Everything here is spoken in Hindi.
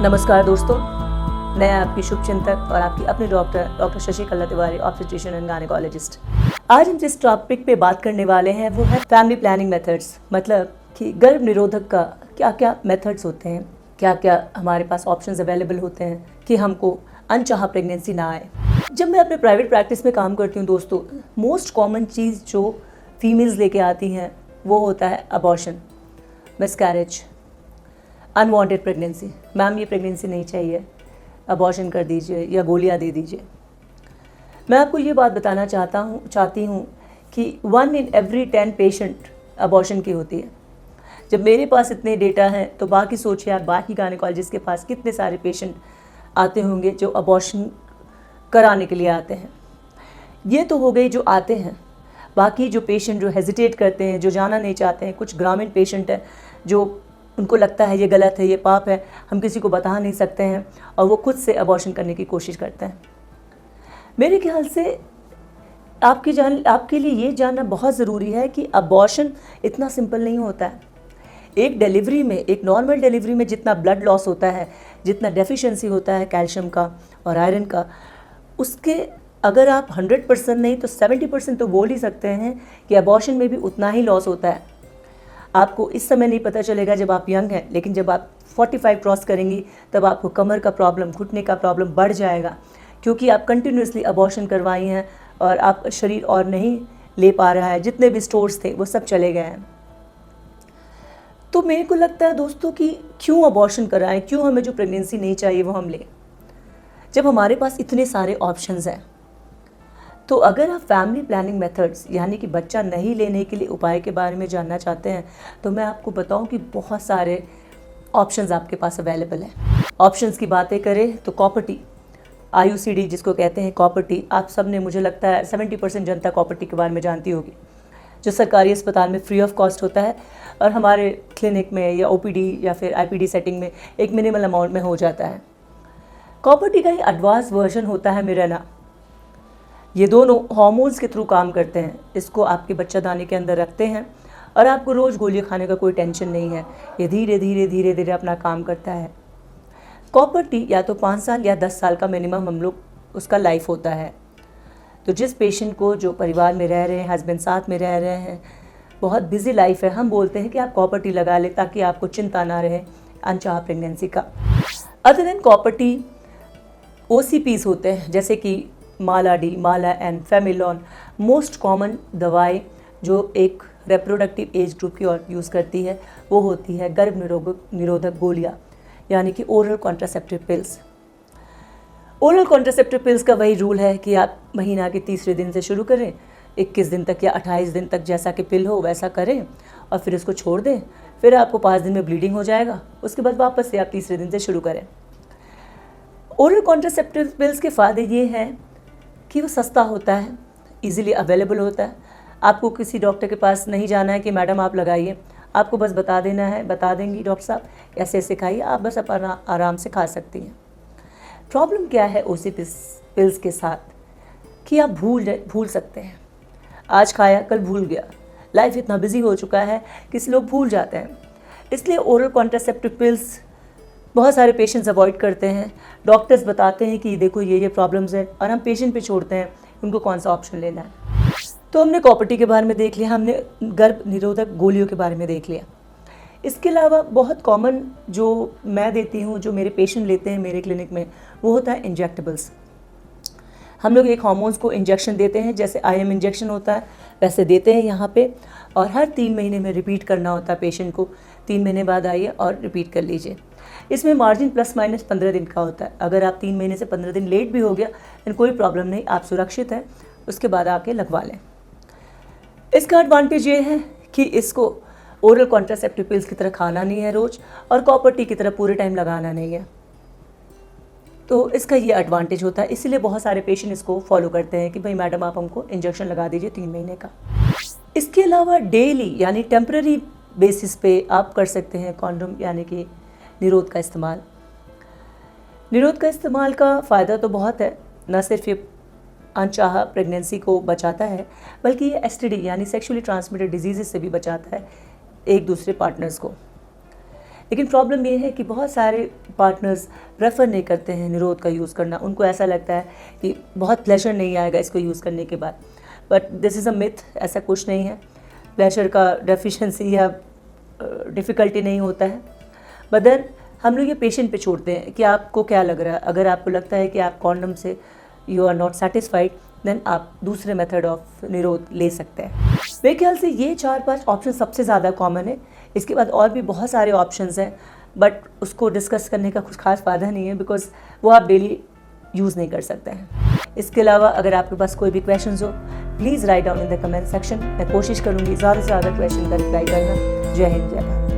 नमस्कार दोस्तों, मैं आपकी शुभचिंतक और आपकी अपनी doctor Shashikala Tiwari, obstetrician and gynaecologist. आज हम जिस टॉपिक पे बात करने वाले हैं वो है फैमिली प्लानिंग मेथड्स। मतलब कि गर्भ निरोधक का क्या क्या मेथड्स होते हैं, क्या क्या हमारे पास ऑप्शंस अवेलेबल होते हैं कि हमको अनचाहा प्रेगनेंसी ना आए। जब मैं अपने प्राइवेट प्रैक्टिस में काम करती हूँ दोस्तों, मोस्ट कॉमन चीज़ जो फीमेल्स लेके आती हैं वो होता है abortion, miscarriage, unwanted pregnancy. Ma'am ये प्रेगनेंसी नहीं चाहिए, अबॉर्शन कर दीजिए या गोलियां दे दीजिए। मैं आपको ये बात बताना चाहती हूँ कि 1 in every 10 पेशेंट अबॉर्शन की होती है। जब मेरे पास इतने डेटा हैं तो बाकी सोचिए आप बाकी गायनेकोलॉजिस्ट के पास कितने सारे पेशेंट आते होंगे जो अबॉर्शन कराने के लिए आते हैं। ये तो हो गई जो आते हैं। बाकी जो पेशेंट जो हेजिटेट करते हैं, जो जाना नहीं चाहते हैं, कुछ ग्रामीण पेशेंट हैं जो उनको लगता है ये गलत है, ये पाप है, हम किसी को बता नहीं सकते हैं और वो खुद से अबॉर्शन करने की कोशिश करते हैं। मेरे ख्याल से आपके लिए ये जानना बहुत ज़रूरी है कि अबॉर्शन इतना सिंपल नहीं होता है। एक डिलीवरी में, एक नॉर्मल डिलीवरी में जितना ब्लड लॉस होता है, जितना डेफिशिएंसी होता है कैल्शियम का और आयरन का, उसके अगर आप 100% नहीं तो 70% तो बोल ही सकते हैं कि अबॉर्शन में भी उतना ही लॉस होता है। आपको इस समय नहीं पता चलेगा जब आप यंग हैं, लेकिन जब आप 45 क्रॉस करेंगी तब आपको कमर का प्रॉब्लम, घुटने का प्रॉब्लम बढ़ जाएगा, क्योंकि आप कंटिन्यूसली अबॉर्शन करवाई हैं और आप शरीर और नहीं ले पा रहा है। जितने भी स्टोर्स थे वो सब चले गए हैं। तो मेरे को लगता है दोस्तों कि क्यों अबॉर्शन कराएं, क्यों हमें जो प्रेगनेंसी नहीं चाहिए वो हम लें, जब हमारे पास इतने सारे ऑप्शंस हैं। तो अगर आप फैमिली प्लानिंग मेथड्स यानी कि बच्चा नहीं लेने के लिए उपाय के बारे में जानना चाहते हैं तो मैं आपको बताऊं कि बहुत सारे ऑप्शंस आपके पास अवेलेबल हैं। ऑप्शंस की बातें करें तो कॉपर टी, IUCD जिसको कहते हैं कॉपर टी, आप सब ने, मुझे लगता है 70% जनता कॉपर टी के बारे में जानती होगी, जो सरकारी अस्पताल में फ्री ऑफ कॉस्ट होता है और हमारे क्लिनिक में या OPD या फिर IPD सेटिंग में एक मिनिमल अमाउंट में हो जाता है। कॉपर टी का ही एडवांस वर्जन होता है मिरेना। ये दोनों हार्मोन्स के थ्रू काम करते हैं। इसको आपके बच्चादानी के अंदर रखते हैं और आपको रोज़ गोलियां खाने का कोई टेंशन नहीं है। ये धीरे धीरे अपना काम करता है। कॉपर टी या तो 5 साल या 10 साल का मिनिमम हम लोग उसका लाइफ होता है। तो जिस पेशेंट को, जो परिवार में रह रहे हैं, हस्बैंड साथ में रह रहे हैं, बहुत बिजी लाइफ है, हम बोलते हैं कि आप कॉपर टी लगा लें ताकि आपको चिंता ना रहे अनचाहा प्रेगनेंसी का। Other than copper T, OCPs होते हैं जैसे कि माला डी, माला एन, फेमिलॉन, मोस्ट कॉमन दवाई जो एक रिप्रोडक्टिव एज ग्रुप की ओर यूज़ करती है वो होती है गर्भ निरोधक गोलियाँ यानी कि oral contraceptive pills. Oral contraceptive pills का वही रूल है कि आप महीना के 3रे दिन से शुरू करें, 21 दिन तक या 28 दिन तक जैसा कि पिल हो वैसा करें और फिर इसको छोड़ दें। फिर आपको 5 दिन में ब्लीडिंग हो जाएगा, उसके बाद वापस से आप 3रे दिन से शुरू करें। ओरल कॉन्ट्रासेप्टिव पिल्स के फ़ायदे ये हैं कि वो सस्ता होता है, इजीली अवेलेबल होता है। आपको किसी डॉक्टर के पास नहीं जाना है कि मैडम आप लगाइए, आपको बस बता देना है, बता देंगी डॉक्टर साहब ऐसे ऐसे खाइए, आप बस अपना आराम से खा सकती हैं। प्रॉब्लम क्या है OCP पिल्स के साथ कि आप भूल सकते हैं। आज खाया कल भूल गया, लाइफ इतना बिजी हो चुका है कि लोग भूल जाते हैं। इसलिए ओरल कॉन्ट्रासेप्टिव पिल्स बहुत सारे पेशेंट्स अवॉइड करते हैं। डॉक्टर्स बताते हैं कि देखो ये प्रॉब्लम्स है और हम पेशेंट पे छोड़ते हैं उनको कौन सा ऑप्शन लेना है। तो हमने कॉपर टी के बारे में देख लिया, हमने गर्भ निरोधक गोलियों के बारे में देख लिया। इसके अलावा बहुत कॉमन जो मैं देती हूँ, जो मेरे पेशेंट लेते हैं मेरे क्लिनिक में, वो होता है इंजेक्टेबल्स। हम लोग एक हार्मोन्स को इंजेक्शन देते हैं, जैसे IM इंजेक्शन होता है वैसे देते हैं यहाँ पे, और हर 3 महीने में रिपीट करना होता है पेशेंट को। 3 महीने बाद आइए और रिपीट कर लीजिए। इसमें मार्जिन ± 15 दिन का होता है। अगर आप 3 महीने से 15 दिन लेट भी हो गया तो कोई प्रॉब्लम नहीं, आप सुरक्षित हैं, उसके बाद आके लगवा लें। इसका एडवांटेज ये है कि इसको ओरल कॉन्ट्रासेप्टिव पिल्स की तरह खाना नहीं है रोज़, और कॉपर टी की तरह पूरे टाइम लगाना नहीं है। तो इसका ये एडवांटेज होता है, इसीलिए बहुत सारे पेशेंट इसको फॉलो करते हैं कि भाई मैडम आप हमको इंजेक्शन लगा दीजिए 3 महीने का। इसके अलावा डेली यानी टेम्पररी बेसिस पे आप कर सकते हैं कॉन्डोम यानी कि निरोध का इस्तेमाल। निरोध का इस्तेमाल का फ़ायदा तो बहुत है, न सिर्फ ये अनचाहा प्रेगनेंसी को बचाता है बल्कि ये STD यानी सेक्सुअली ट्रांसमिटेड डिजीज़ से भी बचाता है एक दूसरे पार्टनर्स को। लेकिन प्रॉब्लम ये है कि बहुत सारे पार्टनर्स प्रेफर नहीं करते हैं निरोध का यूज़ करना। उनको ऐसा लगता है कि बहुत प्लेजर नहीं आएगा इसको यूज़ करने के बाद। But this is a myth, ऐसा कुछ नहीं है। प्लेजर का डेफिशिएंसी या डिफ़िकल्टी नहीं होता है। बट देन हम लोग ये पेशेंट पे छोड़ते हैं कि आपको क्या लग रहा है। अगर आपको लगता है कि आप कॉन्डम से you are not satisfied, then आप दूसरे मेथड ऑफ निरोध ले सकते हैं। मेरे ख्याल से ये 4-5 ऑप्शन सबसे ज़्यादा कॉमन है। इसके बाद और भी बहुत सारे ऑप्शंस हैं, बट उसको डिस्कस करने का कुछ खास फ़ायदा नहीं है, बिकॉज वो आप डेली यूज़ नहीं कर सकते हैं। इसके अलावा अगर आपके पास कोई भी क्वेश्चंस हो, please write down in the comment section. मैं कोशिश करूँगी ज़्यादा से ज़्यादा क्वेश्चन का रिप्लाई करना। जय हिंद, जय भारत।